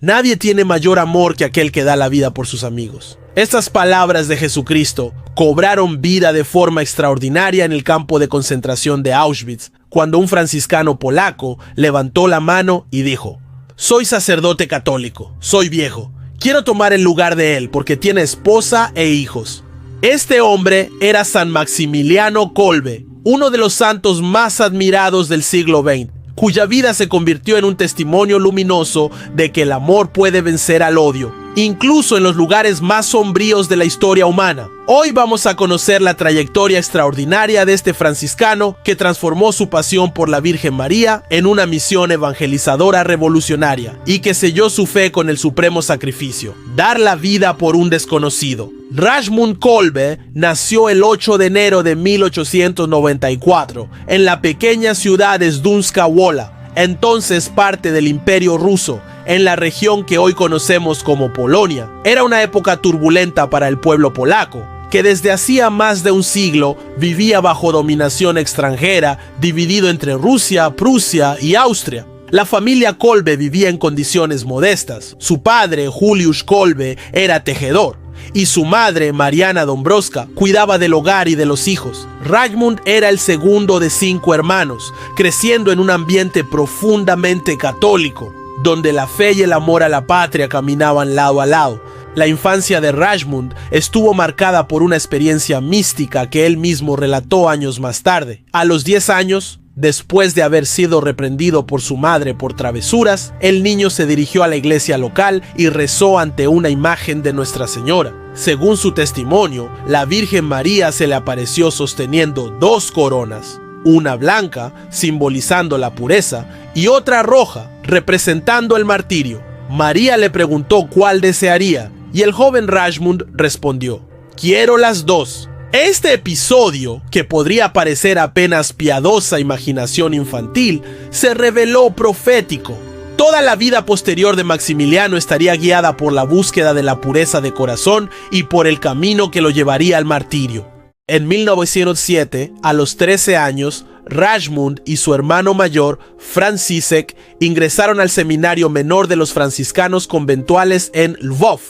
Nadie tiene mayor amor que aquel que da la vida por sus amigos. Estas palabras de Jesucristo cobraron vida de forma extraordinaria en el campo de concentración de Auschwitz, cuando un franciscano polaco levantó la mano y dijo: «Soy sacerdote católico, soy viejo. Quiero tomar el lugar de él porque tiene esposa e hijos». Este hombre era San Maximiliano Kolbe, uno de los santos más admirados del siglo XX, cuya vida se convirtió en un testimonio luminoso de que el amor puede vencer al odio, incluso en los lugares más sombríos de la historia humana. Hoy vamos a conocer la trayectoria extraordinaria de este franciscano que transformó su pasión por la Virgen María en una misión evangelizadora revolucionaria y que selló su fe con el supremo sacrificio: dar la vida por un desconocido. Rajmund Kolbe nació el 8 de enero de 1894 en la pequeña ciudad de Zdunska Wola, entonces parte del Imperio Ruso, en la región que hoy conocemos como Polonia. Era una época turbulenta para el pueblo polaco, que desde hacía más de un siglo vivía bajo dominación extranjera, dividido entre Rusia, Prusia y Austria. La familia Kolbe vivía en condiciones modestas. Su padre, Juliusz Kolbe, era tejedor, y su madre, Mariana Dąbrowska, cuidaba del hogar y de los hijos. Rajmund era el segundo de 5 hermanos, creciendo en un ambiente profundamente católico, donde la fe y el amor a la patria caminaban lado a lado. La infancia de Rajmund estuvo marcada por una experiencia mística que él mismo relató años más tarde. A los 10 años, después de haber sido reprendido por su madre por travesuras, el niño se dirigió a la iglesia local y rezó ante una imagen de Nuestra Señora. Según su testimonio, la Virgen María se le apareció sosteniendo 2 coronas, una blanca, simbolizando la pureza, y otra roja, representando el martirio. María le preguntó cuál desearía, y el joven Rajmund respondió: «Quiero las 2». Este episodio, que podría parecer apenas piadosa imaginación infantil, se reveló profético. Toda la vida posterior de Maximiliano estaría guiada por la búsqueda de la pureza de corazón y por el camino que lo llevaría al martirio. En 1907, a los 13 años, Rajmund y su hermano mayor, Franciszek, ingresaron al seminario menor de los franciscanos conventuales en Lvov,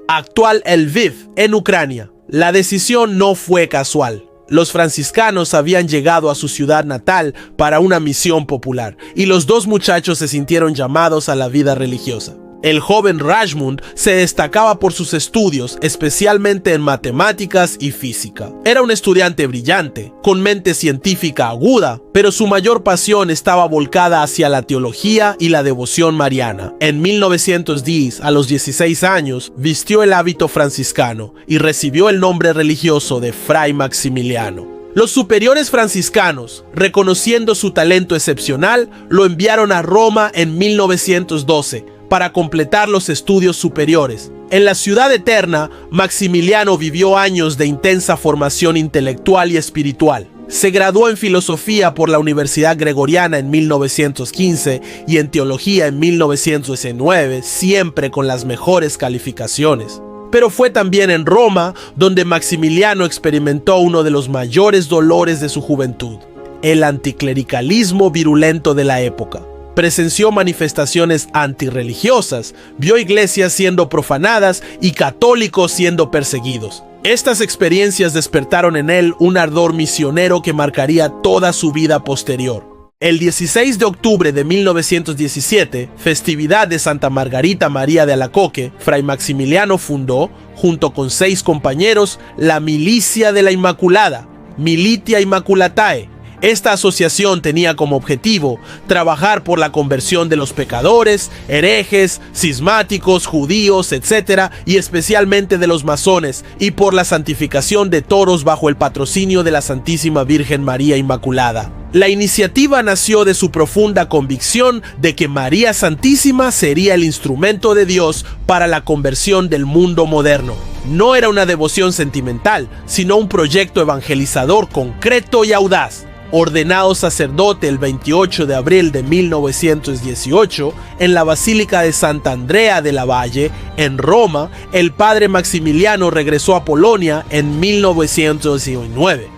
actual Lviv, en Ucrania. La decisión no fue casual. Los franciscanos habían llegado a su ciudad natal para una misión popular, y los 2 muchachos se sintieron llamados a la vida religiosa. El joven Rajmund se destacaba por sus estudios, especialmente en matemáticas y física. Era un estudiante brillante, con mente científica aguda, pero su mayor pasión estaba volcada hacia la teología y la devoción mariana. En 1910, a los 16 años, vistió el hábito franciscano y recibió el nombre religioso de Fray Maximiliano. Los superiores franciscanos, reconociendo su talento excepcional, lo enviaron a Roma en 1912, para completar los estudios superiores. En la ciudad eterna, Maximiliano vivió años de intensa formación intelectual y espiritual. Se graduó en filosofía por la Universidad Gregoriana en 1915 y en teología en 1919, siempre con las mejores calificaciones. Pero fue también en Roma donde Maximiliano experimentó uno de los mayores dolores de su juventud: el anticlericalismo virulento de la época. Presenció manifestaciones antirreligiosas, vio iglesias siendo profanadas y católicos siendo perseguidos. Estas experiencias despertaron en él un ardor misionero que marcaría toda su vida posterior. El 16 de octubre de 1917, festividad de Santa Margarita María de Alacoque, Fray Maximiliano fundó, junto con 6 compañeros, la Milicia de la Inmaculada, Militia Immaculatae. Esta asociación tenía como objetivo trabajar por la conversión de los pecadores, herejes, cismáticos, judíos, etc., y especialmente de los masones, y por la santificación de toros bajo el patrocinio de la Santísima Virgen María Inmaculada. La iniciativa nació de su profunda convicción de que María Santísima sería el instrumento de Dios para la conversión del mundo moderno. No era una devoción sentimental, sino un proyecto evangelizador concreto y audaz. Ordenado sacerdote el 28 de abril de 1918 en la Basílica de Santa Andrea de la Valle, en Roma, el padre Maximiliano regresó a Polonia en 1919.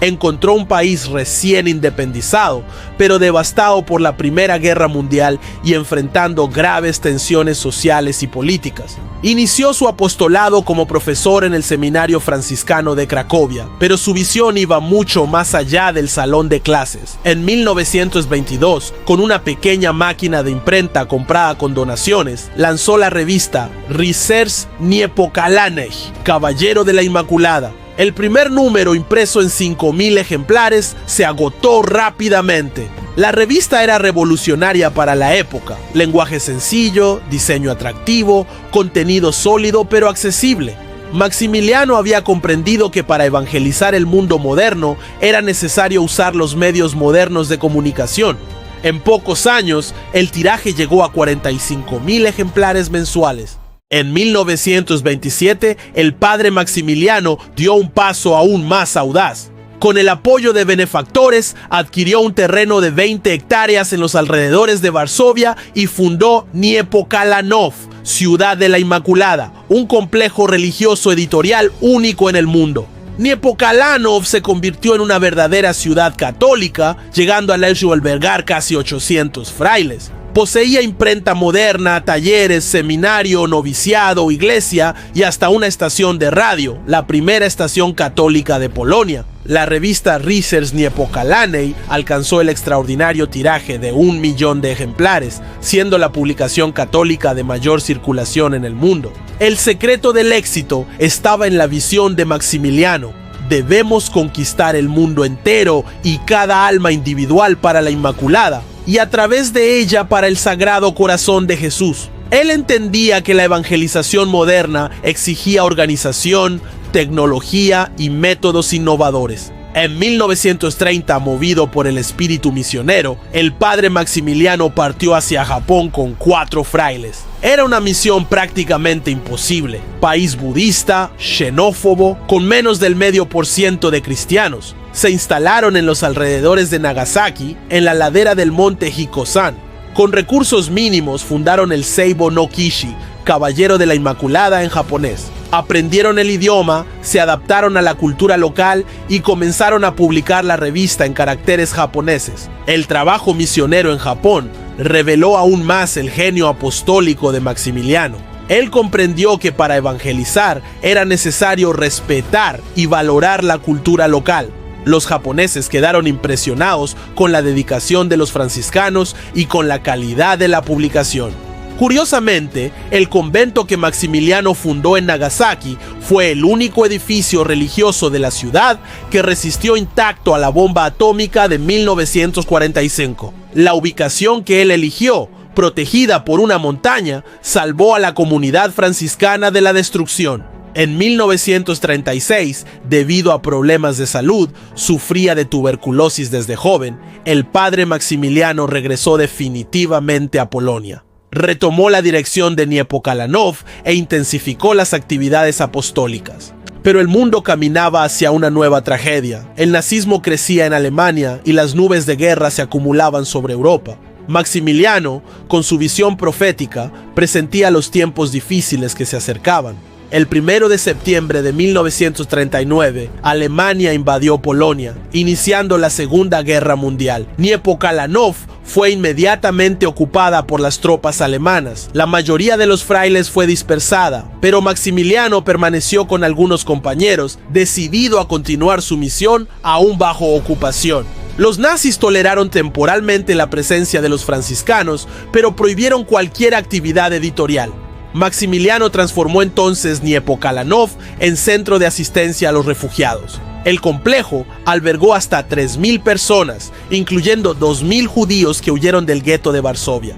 encontró un país recién independizado, pero devastado por la Primera Guerra Mundial y enfrentando graves tensiones sociales y políticas. Inició su apostolado como profesor en el Seminario Franciscano de Cracovia, pero su visión iba mucho más allá del salón de clases. En 1922, con una pequeña máquina de imprenta comprada con donaciones, lanzó la revista Rycerz Niepokalanej, Caballero de la Inmaculada. El primer número, impreso en 5.000 ejemplares, se agotó rápidamente. La revista era revolucionaria para la época: lenguaje sencillo, diseño atractivo, contenido sólido pero accesible. Maximiliano había comprendido que para evangelizar el mundo moderno era necesario usar los medios modernos de comunicación. En pocos años, el tiraje llegó a 45.000 ejemplares mensuales. En 1927, el padre Maximiliano dio un paso aún más audaz. Con el apoyo de benefactores, adquirió un terreno de 20 hectáreas en los alrededores de Varsovia y fundó Niepokalanów, Ciudad de la Inmaculada, un complejo religioso editorial único en el mundo. Niepokalanów se convirtió en una verdadera ciudad católica, llegando a albergar casi 800 frailes. Poseía imprenta moderna, talleres, seminario, noviciado, iglesia y hasta una estación de radio, la primera estación católica de Polonia. La revista Rycerz Niepokalanej alcanzó el extraordinario tiraje de 1 millón de ejemplares, siendo la publicación católica de mayor circulación en el mundo. El secreto del éxito estaba en la visión de Maximiliano. Debemos conquistar el mundo entero y cada alma individual para la Inmaculada, y a través de ella para el Sagrado Corazón de Jesús. Él entendía que la evangelización moderna exigía organización, tecnología y métodos innovadores. En 1930, movido por el espíritu misionero, el padre Maximiliano partió hacia Japón con 4 frailes. Era una misión prácticamente imposible. País budista, xenófobo, con menos del 0,5% de cristianos. Se instalaron en los alrededores de Nagasaki, en la ladera del monte Hikosan. Con recursos mínimos fundaron el Seibo no Kishi, Caballero de la Inmaculada en japonés. Aprendieron el idioma, se adaptaron a la cultura local y comenzaron a publicar la revista en caracteres japoneses. El trabajo misionero en Japón reveló aún más el genio apostólico de Maximiliano. Él comprendió que para evangelizar era necesario respetar y valorar la cultura local. Los japoneses quedaron impresionados con la dedicación de los franciscanos y con la calidad de la publicación. Curiosamente, el convento que Maximiliano fundó en Nagasaki fue el único edificio religioso de la ciudad que resistió intacto a la bomba atómica de 1945. La ubicación que él eligió, protegida por una montaña, salvó a la comunidad franciscana de la destrucción. En 1936, debido a problemas de salud, sufría de tuberculosis desde joven. El padre Maximiliano regresó definitivamente a Polonia. Retomó la dirección de Niepokalanów e intensificó las actividades apostólicas. Pero el mundo caminaba hacia una nueva tragedia. El nazismo crecía en Alemania y las nubes de guerra se acumulaban sobre Europa. Maximiliano, con su visión profética, presentía los tiempos difíciles que se acercaban. El 1 de septiembre de 1939, Alemania invadió Polonia, iniciando la Segunda Guerra Mundial. Niepokalanów fue inmediatamente ocupada por las tropas alemanas. La mayoría de los frailes fue dispersada, pero Maximiliano permaneció con algunos compañeros, decidido a continuar su misión aún bajo ocupación. Los nazis toleraron temporalmente la presencia de los franciscanos, pero prohibieron cualquier actividad editorial. Maximiliano transformó entonces Niepokalanów en centro de asistencia a los refugiados. El complejo albergó hasta 3.000 personas, incluyendo 2.000 judíos que huyeron del gueto de Varsovia.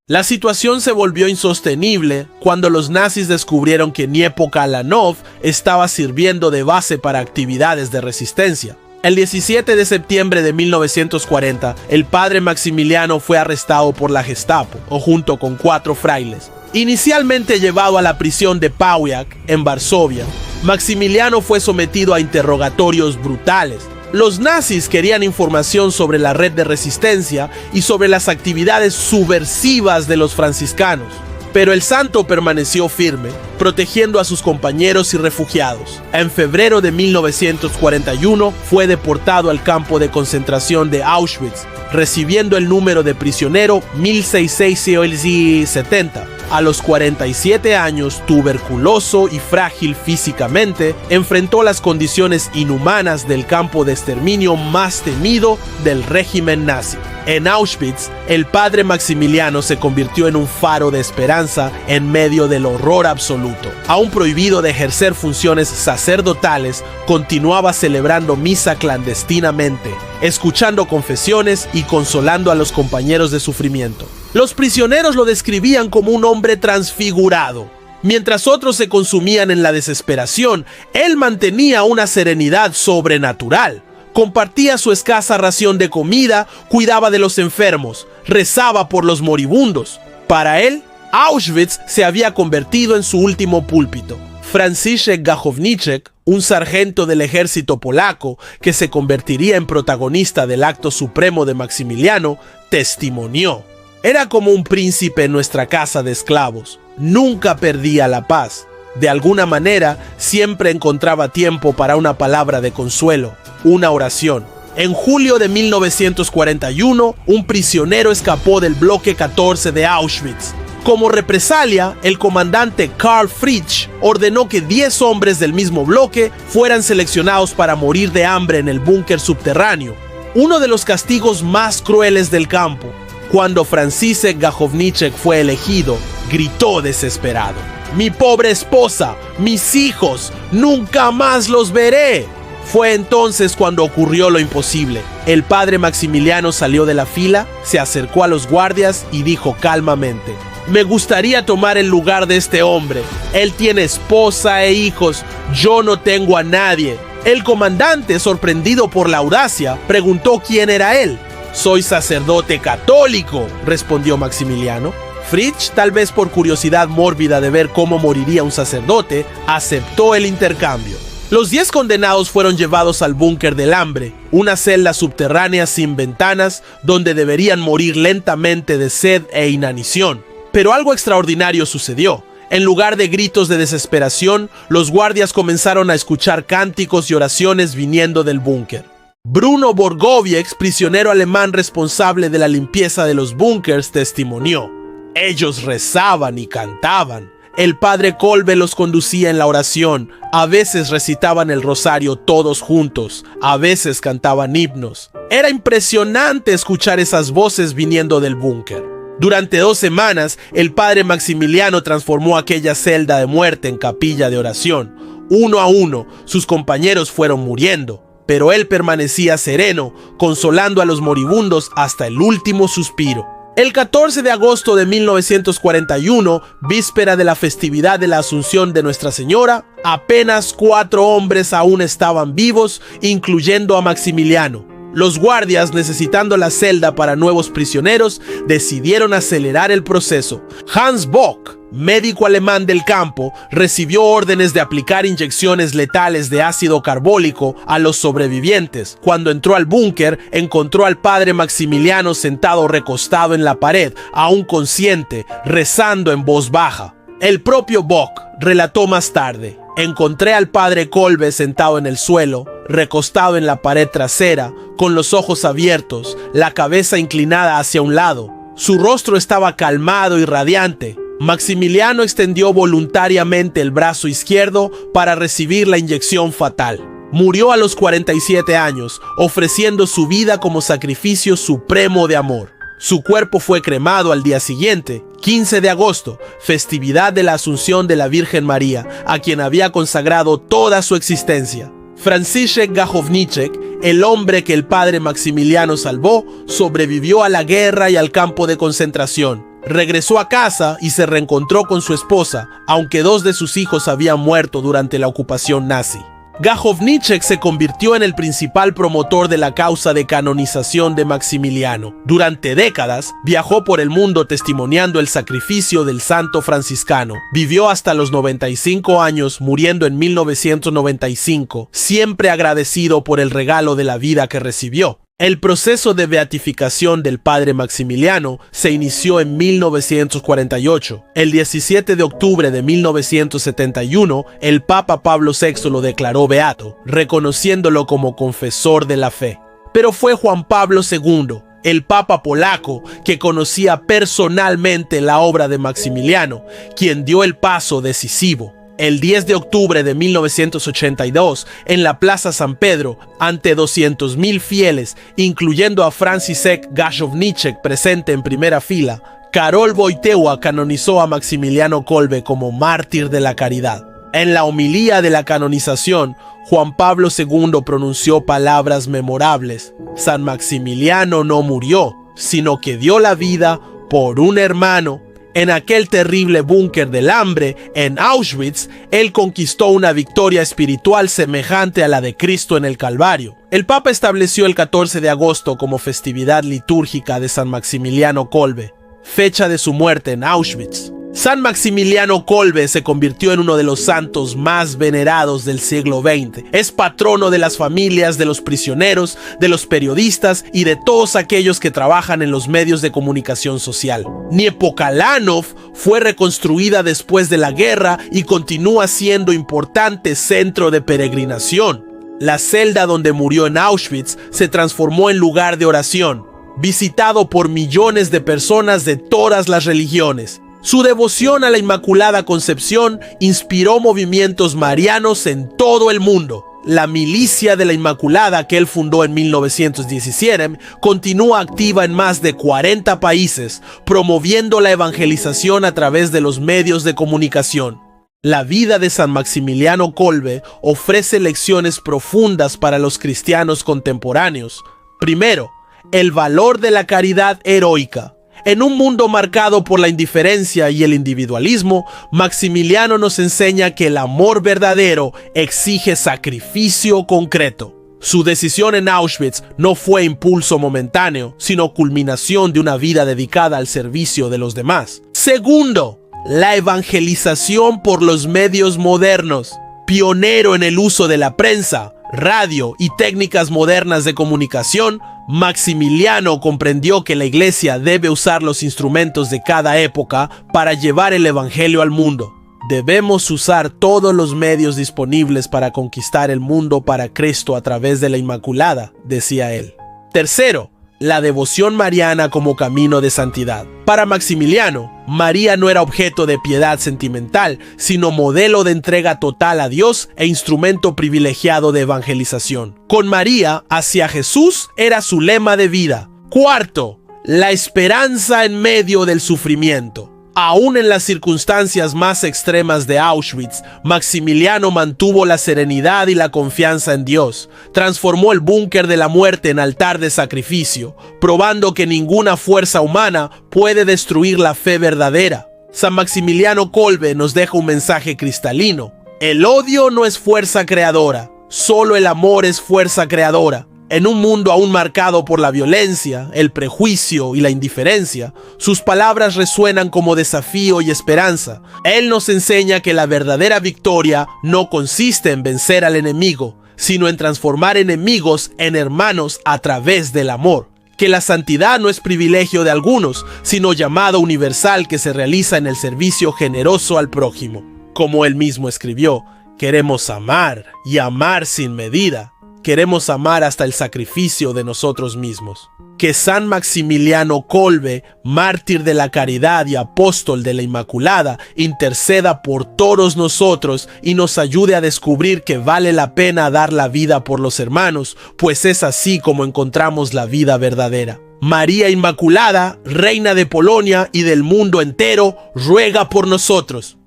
La situación se volvió insostenible cuando los nazis descubrieron que Niepokalanów estaba sirviendo de base para actividades de resistencia. El 17 de septiembre de 1940, el padre Maximiliano fue arrestado por la Gestapo, junto con 4 frailes. Inicialmente llevado a la prisión de Pawiak, en Varsovia, Maximiliano fue sometido a interrogatorios brutales. Los nazis querían información sobre la red de resistencia y sobre las actividades subversivas de los franciscanos. Pero el santo permaneció firme, protegiendo a sus compañeros y refugiados. En febrero de 1941 fue deportado al campo de concentración de Auschwitz, recibiendo el número de prisionero 1670. A los 47 años, tuberculoso y frágil físicamente, enfrentó las condiciones inhumanas del campo de exterminio más temido del régimen nazi. En Auschwitz, el padre Maximiliano se convirtió en un faro de esperanza en medio del horror absoluto. Aún prohibido de ejercer funciones sacerdotales, continuaba celebrando misa clandestinamente, escuchando confesiones y consolando a los compañeros de sufrimiento. Los prisioneros lo describían como un hombre transfigurado. Mientras otros se consumían en la desesperación, él mantenía una serenidad sobrenatural. Compartía su escasa ración de comida, cuidaba de los enfermos, rezaba por los moribundos. Para él, Auschwitz se había convertido en su último púlpito. Franciszek Gajowniczek, un sargento del ejército polaco que se convertiría en protagonista del acto supremo de Maximiliano, testimonió: era como un príncipe en nuestra casa de esclavos. Nunca perdía la paz. De alguna manera, siempre encontraba tiempo para una palabra de consuelo, una oración. En julio de 1941, un prisionero escapó del bloque 14 de Auschwitz. Como represalia, el comandante Karl Fritsch ordenó que 10 hombres del mismo bloque fueran seleccionados para morir de hambre en el búnker subterráneo, uno de los castigos más crueles del campo. Cuando Franciszek Gajowniczek fue elegido, gritó desesperado: «Mi pobre esposa, mis hijos, nunca más los veré». Fue entonces cuando ocurrió lo imposible. El padre Maximiliano salió de la fila, se acercó a los guardias y dijo calmamente: «Me gustaría tomar el lugar de este hombre. Él tiene esposa e hijos, yo no tengo a nadie». El comandante, sorprendido por la audacia, preguntó quién era él. «Soy sacerdote católico», respondió Maximiliano. Fritsch, tal vez por curiosidad mórbida de ver cómo moriría un sacerdote, aceptó el intercambio. Los 10 condenados fueron llevados al búnker del hambre, una celda subterránea sin ventanas donde deberían morir lentamente de sed e inanición. Pero algo extraordinario sucedió. En lugar de gritos de desesperación, los guardias comenzaron a escuchar cánticos y oraciones viniendo del búnker. Bruno Borgoviec, prisionero alemán responsable de la limpieza de los búnkers, testimonió: «Ellos rezaban y cantaban. El padre Kolbe los conducía en la oración. A veces recitaban el rosario todos juntos, a veces cantaban himnos. Era impresionante escuchar esas voces viniendo del búnker». Durante 2 semanas, el padre Maximiliano transformó aquella celda de muerte en capilla de oración. Uno a uno, sus compañeros fueron muriendo, pero él permanecía sereno, consolando a los moribundos hasta el último suspiro. El 14 de agosto de 1941, víspera de la festividad de la Asunción de Nuestra Señora, apenas 4 hombres aún estaban vivos, incluyendo a Maximiliano. Los guardias, necesitando la celda para nuevos prisioneros, decidieron acelerar el proceso. Hans Bock, médico alemán del campo, recibió órdenes de aplicar inyecciones letales de ácido carbólico a los sobrevivientes. Cuando entró al búnker, encontró al padre Maximiliano sentado recostado en la pared, aún consciente, rezando en voz baja. El propio Bock relató más tarde: «Encontré al padre Kolbe sentado en el suelo, recostado en la pared trasera, con los ojos abiertos, la cabeza inclinada hacia un lado. Su rostro estaba calmado y radiante. Maximiliano extendió voluntariamente el brazo izquierdo para recibir la inyección fatal. Murió a los 47 años, ofreciendo su vida como sacrificio supremo de amor. Su cuerpo fue cremado al día siguiente, 15 de agosto, festividad de la Asunción de la Virgen María, a quien había consagrado toda su existencia. Franciszek Gajowniczek, el hombre que el padre Maximiliano salvó, sobrevivió a la guerra y al campo de concentración. Regresó a casa y se reencontró con su esposa, aunque 2 de sus hijos habían muerto durante la ocupación nazi. Gajowniczek se convirtió en el principal promotor de la causa de canonización de Maximiliano. Durante décadas, viajó por el mundo testimoniando el sacrificio del santo franciscano. Vivió hasta los 95 años, muriendo en 1995, siempre agradecido por el regalo de la vida que recibió. El proceso de beatificación del padre Maximiliano se inició en 1948. El 17 de octubre de 1971, el Papa Pablo VI lo declaró beato, reconociéndolo como confesor de la fe. Pero fue Juan Pablo II, el Papa polaco, que conocía personalmente la obra de Maximiliano, quien dio el paso decisivo. El 10 de octubre de 1982, en la Plaza San Pedro, ante 200.000 fieles, incluyendo a Franciszek Gajowniczek presente en primera fila, Karol Wojtyła canonizó a Maximiliano Kolbe como mártir de la caridad. En la homilía de la canonización, Juan Pablo II pronunció palabras memorables. San Maximiliano no murió, sino que dio la vida por un hermano. En aquel terrible búnker del hambre, en Auschwitz, él conquistó una victoria espiritual semejante a la de Cristo en el Calvario. El Papa estableció el 14 de agosto como festividad litúrgica de San Maximiliano Kolbe, fecha de su muerte en Auschwitz. San Maximiliano Kolbe se convirtió en uno de los santos más venerados del siglo XX. Es patrono de las familias, de los prisioneros, de los periodistas y de todos aquellos que trabajan en los medios de comunicación social. Niepokalanów fue reconstruida después de la guerra y continúa siendo importante centro de peregrinación. La celda donde murió en Auschwitz se transformó en lugar de oración, visitado por millones de personas de todas las religiones. Su devoción a la Inmaculada Concepción inspiró movimientos marianos en todo el mundo. La Milicia de la Inmaculada, que él fundó en 1917, continúa activa en más de 40 países, promoviendo la evangelización a través de los medios de comunicación. La vida de San Maximiliano Kolbe ofrece lecciones profundas para los cristianos contemporáneos. Primero, el valor de la caridad heroica. En un mundo marcado por la indiferencia y el individualismo, Maximiliano nos enseña que el amor verdadero exige sacrificio concreto. Su decisión en Auschwitz no fue impulso momentáneo, sino culminación de una vida dedicada al servicio de los demás. Segundo, la evangelización por los medios modernos. Pionero en el uso de la prensa, radio y técnicas modernas de comunicación, Maximiliano comprendió que la Iglesia debe usar los instrumentos de cada época para llevar el Evangelio al mundo. Debemos usar todos los medios disponibles para conquistar el mundo para Cristo a través de la Inmaculada, decía él. Tercero, la devoción mariana como camino de santidad. Para Maximiliano, María no era objeto de piedad sentimental, sino modelo de entrega total a Dios e instrumento privilegiado de evangelización. Con María, hacia Jesús era su lema de vida. Cuarto, la esperanza en medio del sufrimiento. Aún en las circunstancias más extremas de Auschwitz, Maximiliano mantuvo la serenidad y la confianza en Dios. Transformó el búnker de la muerte en altar de sacrificio, probando que ninguna fuerza humana puede destruir la fe verdadera. San Maximiliano Kolbe nos deja un mensaje cristalino. El odio no es fuerza creadora, solo el amor es fuerza creadora. En un mundo aún marcado por la violencia, el prejuicio y la indiferencia, sus palabras resuenan como desafío y esperanza. Él nos enseña que la verdadera victoria no consiste en vencer al enemigo, sino en transformar enemigos en hermanos a través del amor. Que la santidad no es privilegio de algunos, sino llamado universal que se realiza en el servicio generoso al prójimo. Como él mismo escribió, queremos amar y amar sin medida. Queremos amar hasta el sacrificio de nosotros mismos. Que San Maximiliano Kolbe, mártir de la caridad y apóstol de la Inmaculada, interceda por todos nosotros y nos ayude a descubrir que vale la pena dar la vida por los hermanos, pues es así como encontramos la vida verdadera. María Inmaculada, Reina de Polonia y del mundo entero, ruega por nosotros.